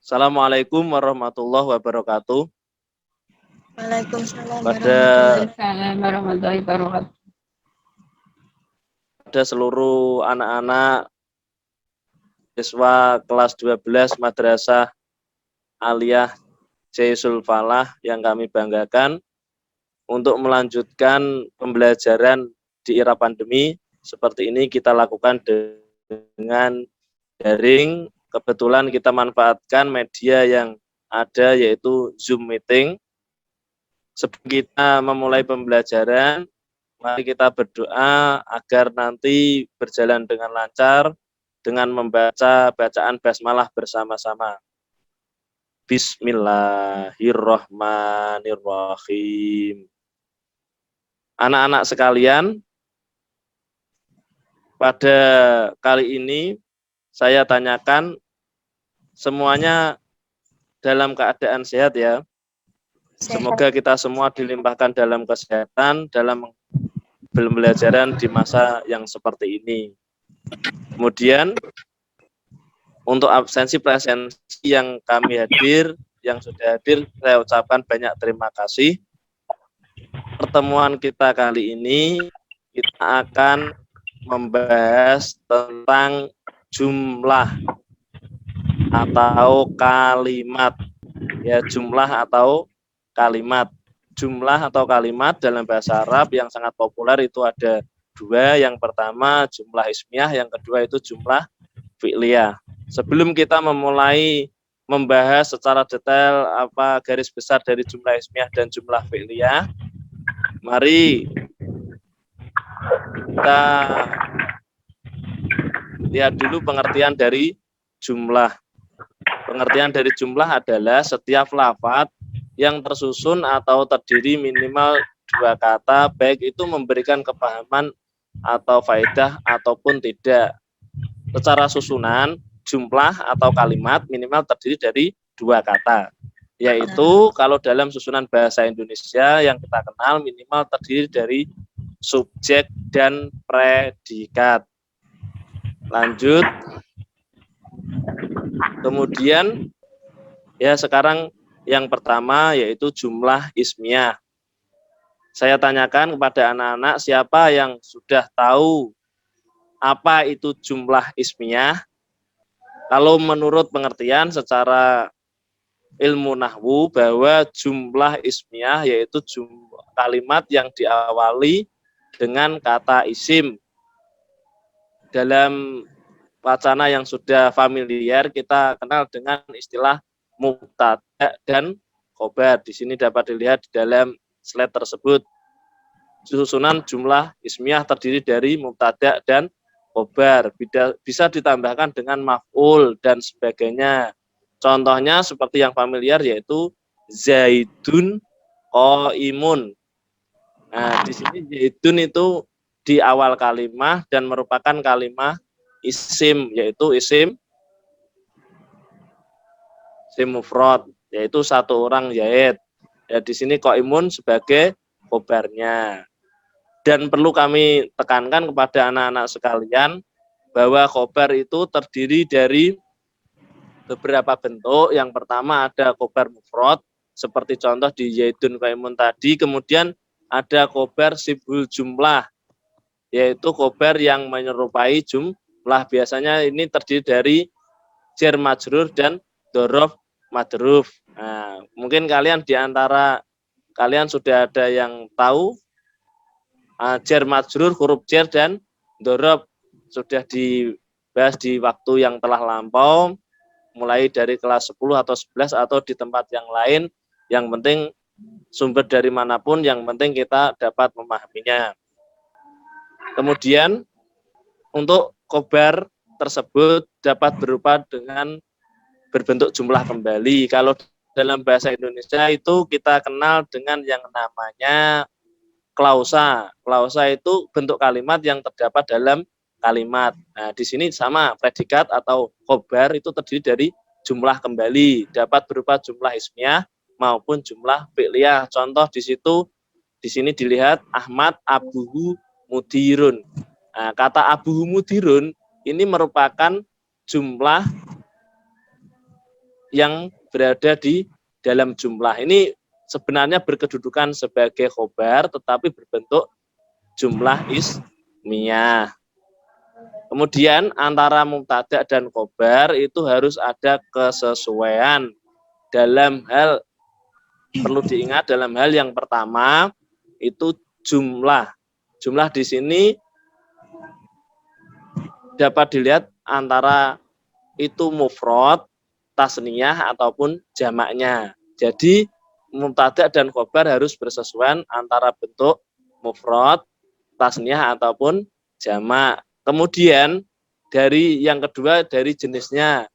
Assalamualaikum warahmatullahi wabarakatuh. Waalaikumsalam Pada warahmatullahi wabarakatuh. seluruh anak-anak siswa kelas 12 Madrasah Aliyah Jaisul Falah yang kami banggakan untuk melanjutkan pembelajaran di era pandemi seperti ini kita lakukan dengan daring. Kebetulan kita manfaatkan media yang ada yaitu Zoom meeting. Sebelum kita memulai pembelajaran, mari kita berdoa agar nanti berjalan dengan lancar dengan membaca bacaan basmalah bersama-sama. Bismillahirrahmanirrahim. Anak-anak sekalian, pada kali ini saya tanyakan semuanya dalam keadaan sehat ya. Semoga kita semua dilimpahkan dalam kesehatan, dalam pembelajaran di masa yang seperti ini. Kemudian, untuk absensi-presensi yang kami hadir, yang sudah hadir, saya ucapkan banyak terima kasih. Pertemuan kita kali ini, kita akan membahas tentang jumlah atau kalimat. Ya, jumlah atau kalimat. Jumlah atau kalimat dalam bahasa Arab yang sangat populer itu ada dua. Yang pertama jumlah ismiyah, yang kedua itu jumlah fi'liyah. Sebelum kita memulai membahas secara detail apa garis besar dari jumlah ismiyah dan jumlah fi'liyah, mari kita lihat dulu pengertian dari jumlah. Pengertian dari jumlah adalah setiap lafaz yang tersusun atau terdiri minimal dua kata, baik itu memberikan kepahaman atau faedah ataupun tidak. Secara susunan, jumlah atau kalimat minimal terdiri dari dua kata, yaitu kalau dalam susunan bahasa Indonesia yang kita kenal minimal terdiri dari subjek dan predikat. Lanjut. Kemudian ya sekarang yang pertama yaitu jumlah ismiyah. Saya tanyakan kepada anak-anak siapa yang sudah tahu apa itu jumlah ismiyah. Kalau menurut pengertian secara ilmu nahwu bahwa jumlah ismiyah yaitu kalimat yang diawali dengan kata isim. Dalam wacana yang sudah familiar kita kenal dengan istilah mubtada dan khobar. Di sini dapat dilihat di dalam slide tersebut. Susunan jumlah ismiyah terdiri dari mubtada dan khobar. Bisa ditambahkan dengan maf'ul dan sebagainya. Contohnya seperti yang familiar yaitu Zaidun qaimun. Nah, di sini Zaidun itu di awal kalimah dan merupakan kalimah isim, yaitu isim mufrad, yaitu satu orang Zaid. Ya, di sini qaimun sebagai khobarnya. Dan perlu kami tekankan kepada anak-anak sekalian bahwa khobar itu terdiri dari beberapa bentuk. Yang pertama ada khobar mufrad, seperti contoh di Zaidun qaimun tadi. Kemudian ada khobar sibul jumlah, yaitu khobar yang menyerupai jumlah. Biasanya ini terdiri dari jar majrur dan dzaraf madruf. Nah, mungkin kalian di antara kalian sudah ada yang tahu jar majrur, huruf jar dan dzaraf sudah dibahas di waktu yang telah lampau, mulai dari kelas 10 atau 11 atau di tempat yang lain. Yang penting sumber dari manapun, yang penting kita dapat memahaminya. Kemudian untuk khobar tersebut dapat berupa dengan berbentuk jumlah kembali. Kalau dalam bahasa Indonesia itu kita kenal dengan yang namanya klausa. Klausa itu bentuk kalimat yang terdapat dalam kalimat. Nah, di sini sama, predikat atau khobar itu terdiri dari jumlah kembali, dapat berupa jumlah ismiyah maupun jumlah fi'liyah. Contoh di sini dilihat Ahmad abuhu mudirun. Nah, kata abuhu mudirun ini merupakan jumlah yang berada di dalam jumlah. Ini sebenarnya berkedudukan sebagai khobar tetapi berbentuk jumlah ismiyah. Kemudian antara mubtada dan khobar itu harus ada kesesuaian dalam hal, perlu diingat dalam hal yang pertama itu jumlah. Jumlah di sini dapat dilihat antara itu mufrad, tasniyah ataupun jamaknya. Jadi mubtada dan khobar harus bersesuaian antara bentuk mufrad, tasniyah ataupun jamak. Kemudian dari yang kedua dari jenisnya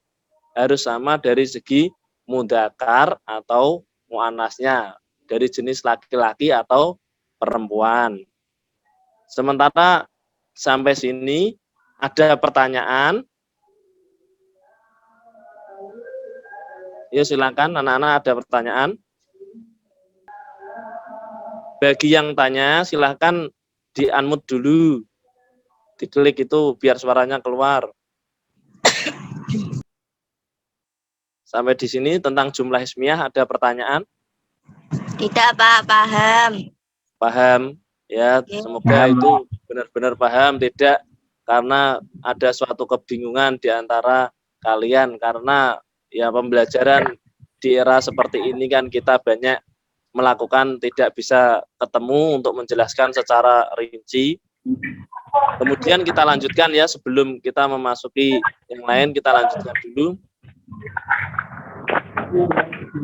harus sama dari segi mudzakkar atau muannasnya, dari jenis laki-laki atau perempuan. Sementara sampai sini ada pertanyaan? Ya silakan anak-anak, ada pertanyaan? Bagi yang tanya silakan di-unmute dulu. Diklik itu biar suaranya keluar. Sampai di sini tentang jumlah ismiyah ada pertanyaan? Tidak, Pak, paham. Paham? Ya, semoga itu benar-benar paham, tidak karena ada suatu kebingungan di antara kalian, karena ya pembelajaran di era seperti ini kan kita banyak melakukan tidak bisa ketemu untuk menjelaskan secara rinci. Kemudian kita lanjutkan ya, sebelum kita memasuki yang lain kita lanjutkan dulu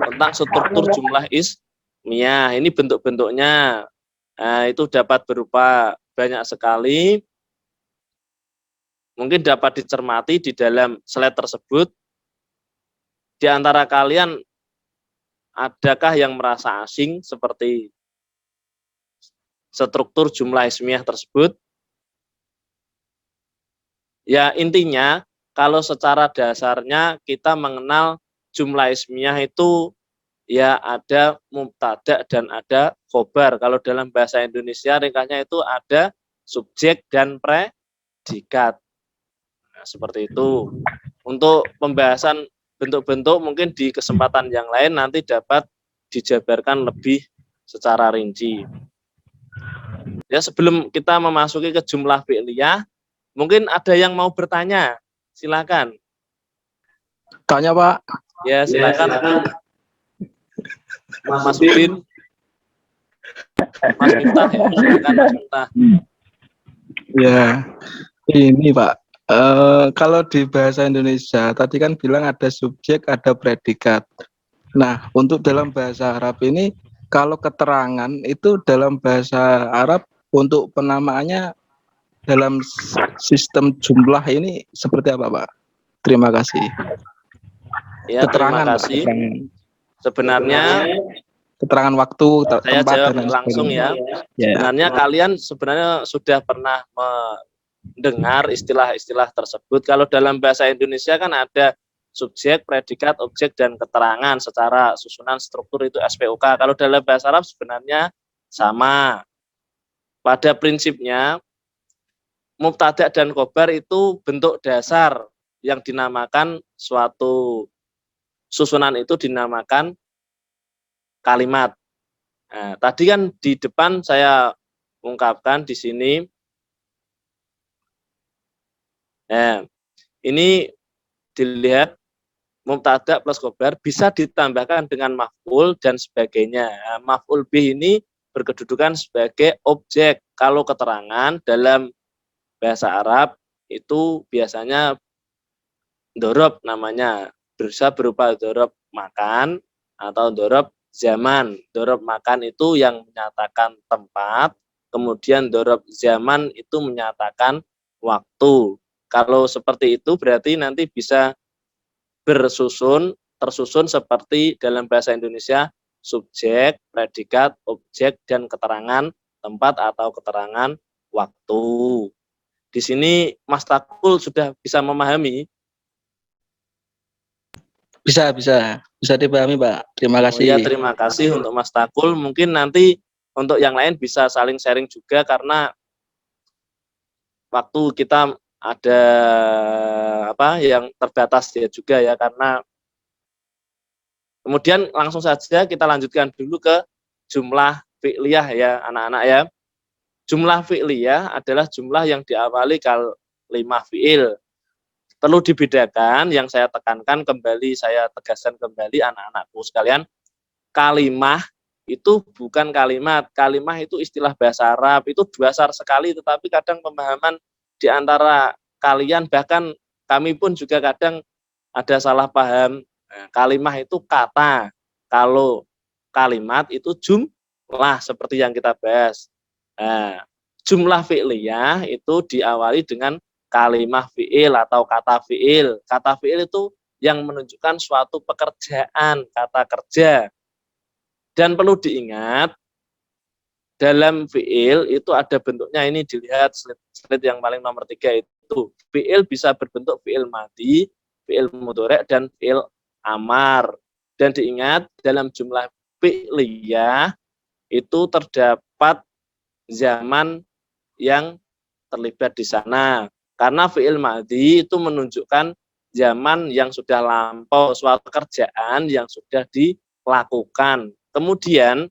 tentang struktur jumlah ismiyah. Ini bentuk-bentuknya. Nah, itu dapat berupa banyak sekali. Mungkin dapat dicermati di dalam slide tersebut. Di antara kalian, adakah yang merasa asing seperti struktur jumlah ismiyah tersebut? Ya, intinya, kalau secara dasarnya kita mengenal jumlah ismiyah itu ya ada mubtada dan ada khobar. Kalau dalam bahasa Indonesia ringkasnya itu ada subjek dan predikat. Nah, seperti itu. Untuk pembahasan bentuk-bentuk mungkin di kesempatan yang lain nanti dapat dijabarkan lebih secara rinci. Ya, sebelum kita memasuki ke jumlah fi'liyah, mungkin ada yang mau bertanya. Silakan. Tanya, Pak. Ya, silakan. Mas Udin. Mas Miftah ya, silakan Mas Miftah. Ya, ini Pak. Kalau di bahasa Indonesia tadi kan bilang ada subjek, ada predikat. Nah, untuk dalam bahasa Arab ini, kalau keterangan itu dalam bahasa Arab untuk penamaannya dalam sistem jumlah ini seperti apa, Pak? Terima kasih. Ya, Keterangan, terima kasih. Pak, Sebenarnya keterangan waktu, saya tempat, jawab dan lain langsung ya. Ya. Sebenarnya kalian sudah pernah mendengar istilah-istilah tersebut. Kalau dalam bahasa Indonesia kan ada subjek, predikat, objek, dan keterangan secara susunan struktur itu SPOK. Kalau dalam bahasa Arab sebenarnya sama. Pada prinsipnya, mubtada dan khobar itu bentuk dasar yang dinamakan suatu susunan itu dinamakan kalimat. Nah, tadi kan di depan saya ungkapkan di sini. Nah, ini dilihat mubtada plus khobar bisa ditambahkan dengan maf'ul dan sebagainya. Nah, maf'ul bih ini berkedudukan sebagai objek. Kalau keterangan dalam bahasa Arab itu biasanya dorob namanya, bisa berupa dorob makan atau dorob zaman. Dorob makan itu yang menyatakan tempat, kemudian dorob zaman itu menyatakan waktu. Kalau seperti itu berarti nanti bisa tersusun seperti dalam bahasa Indonesia subjek, predikat, objek, dan keterangan tempat atau keterangan waktu. Di sini Mas Takul sudah bisa memahami? Bisa dipahami, Pak. Terima kasih. Ya, terima kasih untuk Mas Takul. Mungkin nanti untuk yang lain bisa saling sharing juga karena waktu kita ada yang terbatas ya juga ya, karena Kemudian langsung saja kita lanjutkan dulu ke jumlah fi'liyah ya anak-anak ya. Jumlah fi'liyah adalah jumlah yang diawali kalimah fi'il. Perlu dibedakan, yang saya tekankan kembali, saya tegaskan kembali anak-anakku sekalian, kalimah itu bukan kalimat. Kalimah itu istilah bahasa Arab, itu dasar sekali, tetapi kadang pemahaman di antara kalian, bahkan kami pun juga kadang ada salah paham. Nah, kalimah itu kata, kalau kalimat itu jumlah seperti yang kita bahas. Nah, jumlah fi'liyah itu diawali dengan kalimah fi'il atau kata fi'il. Kata fi'il itu yang menunjukkan suatu pekerjaan, kata kerja. Dan perlu diingat, dalam fi'il itu ada bentuknya, ini dilihat slide yang paling nomor 3 itu. Fi'il bisa berbentuk fi'il madhi, fi'il mudhari' dan fi'il amar. Dan diingat, dalam jumlah fi'liyah itu terdapat zaman yang terlibat di sana. Karena fi'il madhi itu menunjukkan zaman yang sudah lampau, suatu kerjaan yang sudah dilakukan. Kemudian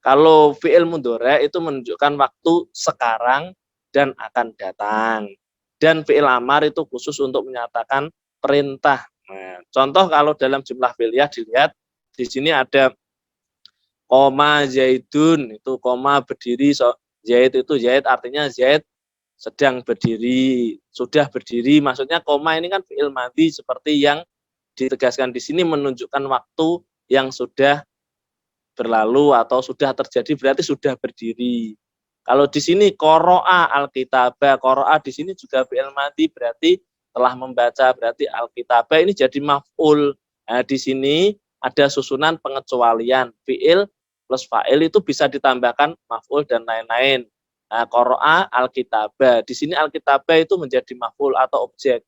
kalau fi'il mudhari' itu menunjukkan waktu sekarang dan akan datang. Dan fi'il amar itu khusus untuk menyatakan perintah. Nah, contoh kalau dalam jumlah fi'liyah dilihat di sini ada koma zaidun, itu koma berdiri, zaid itu zaid artinya zaid sedang berdiri, sudah berdiri, maksudnya koma ini kan fi'il madhi seperti yang ditegaskan di sini menunjukkan waktu yang sudah berlalu atau sudah terjadi, berarti sudah berdiri. Kalau di sini qara'a al-kitaba, qara'a di sini juga fi'il madhi, berarti telah membaca, berarti al-kitaba ini jadi maf'ul. Nah, di sini ada susunan pengecualian, fi'il plus fa'il itu bisa ditambahkan maf'ul dan lain-lain. Nah, qara'a al-kitaba. Di sini al-kitaba itu menjadi maf'ul atau objek.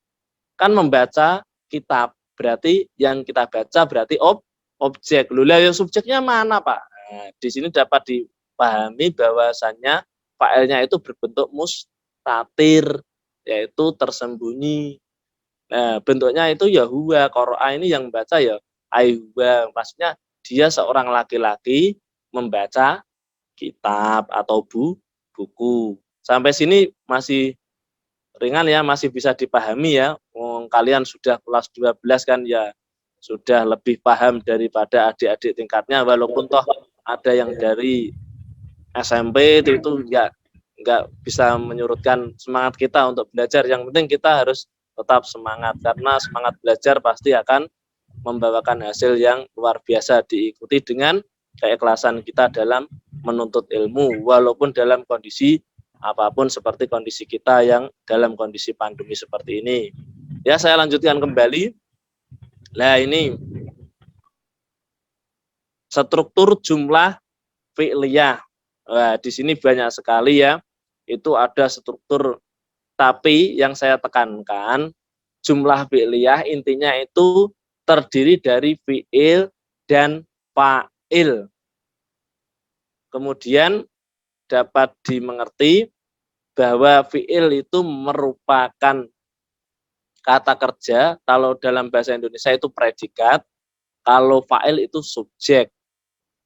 Kan membaca kitab, berarti yang kita baca berarti objek. Lula yang subjeknya mana, Pak? Nah, di sini dapat dipahami bahwasannya fa'ilnya itu berbentuk mustatir, yaitu tersembunyi. Nah, bentuknya itu ya huwa, qara'a ini yang membaca ya ayhuwa. Maksudnya dia seorang laki-laki membaca kitab atau buku. Sampai sini masih ringan ya, masih bisa dipahami ya. Kalian sudah kelas 12 kan ya, sudah lebih paham daripada adik-adik tingkatnya, walaupun toh ada yang dari SMP itu nggak bisa menyurutkan semangat kita untuk belajar. Yang penting kita harus tetap semangat, karena semangat belajar pasti akan membawakan hasil yang luar biasa, diikuti dengan keikhlasan kita dalam menuntut ilmu, walaupun dalam kondisi apapun seperti kondisi kita yang dalam kondisi pandemi seperti ini. Ya, saya lanjutkan kembali. Nah, ini struktur jumlah fi'liyah. Nah, di sini banyak sekali ya. Itu ada struktur, tapi yang saya tekankan jumlah fi'liyah intinya itu terdiri dari fi'il dan fa'il. Kemudian dapat dimengerti bahwa fi'il itu merupakan kata kerja, kalau dalam bahasa Indonesia itu predikat, kalau fa'il itu subjek.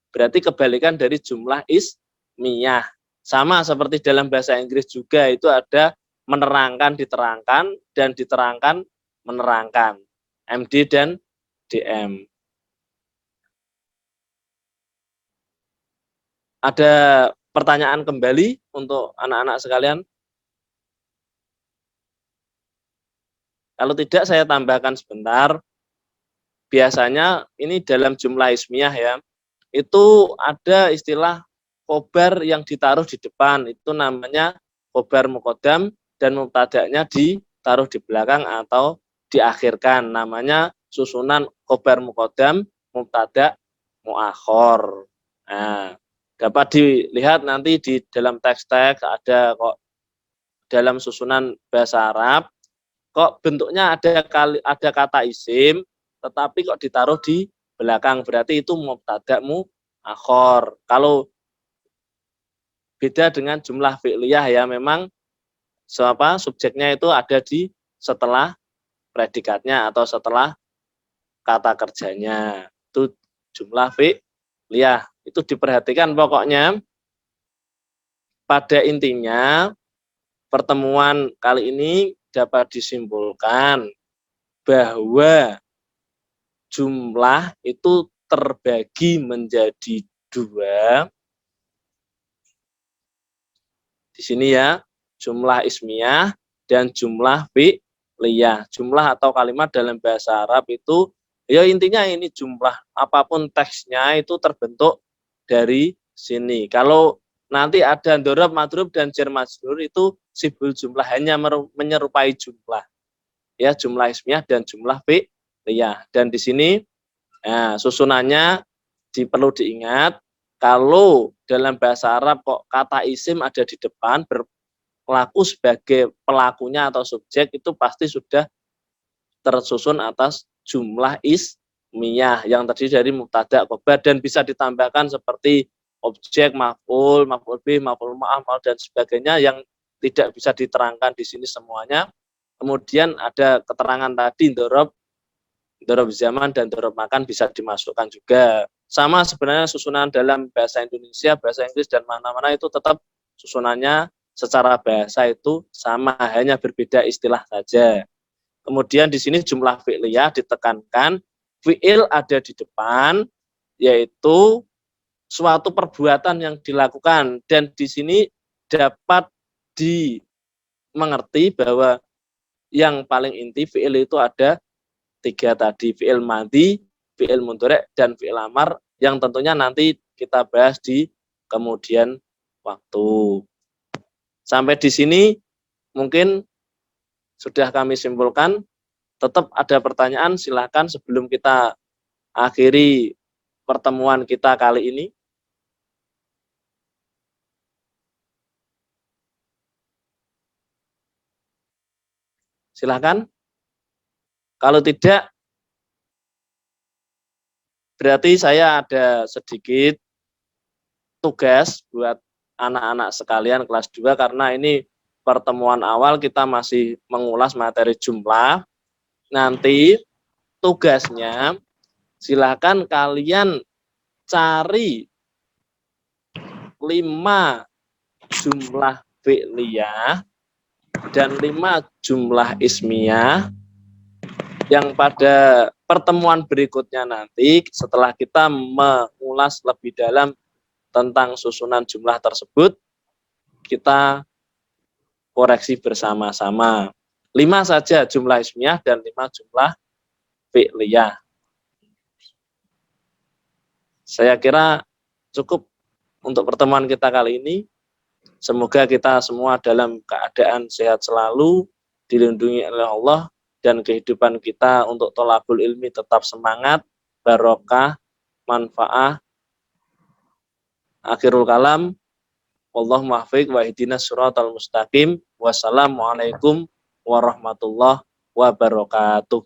Berarti kebalikan dari jumlah ismiyah. Sama seperti dalam bahasa Inggris juga, itu ada menerangkan, diterangkan, dan diterangkan, menerangkan. MD dan DM. Ada pertanyaan kembali untuk anak-anak sekalian? Kalau tidak, saya tambahkan sebentar. Biasanya ini dalam jumlah ismiyah ya, itu ada istilah khobar yang ditaruh di depan, itu namanya khobar muqaddam, dan mubtada'nya ditaruh di belakang atau diakhirkan, namanya susunan khobar muqaddam, mubtada' muakhor. Nah, dapat dilihat nanti di dalam teks-teks ada kok dalam susunan bahasa Arab, kok bentuknya ada kata isim, tetapi kok ditaruh di belakang, berarti itu mubtada' muakhor. Kalau beda dengan jumlah fi'liyah ya, memang subjeknya itu ada di setelah predikatnya atau setelah kata kerjanya. Itu jumlah fi'liyah. Itu diperhatikan pokoknya. Pada intinya pertemuan kali ini dapat disimpulkan bahwa jumlah itu terbagi menjadi dua. Di sini ya, jumlah ismiyah dan jumlah fi'liyah. Jumlah atau kalimat dalam bahasa Arab itu, ya intinya ini jumlah. Apapun teksnya itu terbentuk dari sini. Kalau nanti ada dorob, madrub, dan jar majrur itu sibul jumlah, hanya menyerupai jumlah. Ya, jumlah ismiyah dan jumlah fi'liyah. Dan di sini susunannya perlu diingat, kalau dalam bahasa Arab kok kata isim ada di depan, berlaku sebagai pelakunya atau subjek, itu pasti sudah tersusun atas jumlah ismiyah yang terdiri dari mubtada, khobar, dan bisa ditambahkan seperti objek, maf'ul, maf'ul bih, maf'ul ma'ah, dan sebagainya yang tidak bisa diterangkan di sini semuanya. Kemudian ada keterangan tadi dorob zaman, dan dorob makan bisa dimasukkan juga. Sama sebenarnya susunan dalam bahasa Indonesia, bahasa Inggris, dan mana-mana itu tetap susunannya secara bahasa itu sama, hanya berbeda istilah saja. Kemudian di sini jumlah fi'liyah ditekankan, fi'il ada di depan, yaitu suatu perbuatan yang dilakukan, dan di sini dapat dimengerti bahwa yang paling inti fi'il itu ada tiga tadi, fi'il madhi, fi'il mudhari', dan fi'il amar, yang tentunya nanti kita bahas di kemudian waktu. Sampai di sini mungkin sudah kami simpulkan. Tetap ada pertanyaan, silakan sebelum kita akhiri pertemuan kita kali ini. Silakan. Kalau tidak, berarti saya ada sedikit tugas buat anak-anak sekalian kelas 2, karena ini pertemuan awal kita masih mengulas materi jumlah. Nanti tugasnya silakan kalian cari 5 jumlah fi'liyah dan 5 jumlah ismiyah yang pada pertemuan berikutnya nanti setelah kita mengulas lebih dalam tentang susunan jumlah tersebut, kita koreksi bersama-sama. 5 saja jumlah ismiyah dan 5 jumlah fi'liyah. Saya kira cukup untuk pertemuan kita kali ini. Semoga kita semua dalam keadaan sehat selalu, dilindungi oleh Allah, dan kehidupan kita untuk thalabul ilmi tetap semangat, barokah, manfaah. Akhirul kalam, wallahu muwaffiq wa ihdinas siratal mustaqim. Wassalamualaikum warahmatullahi wabarakatuh.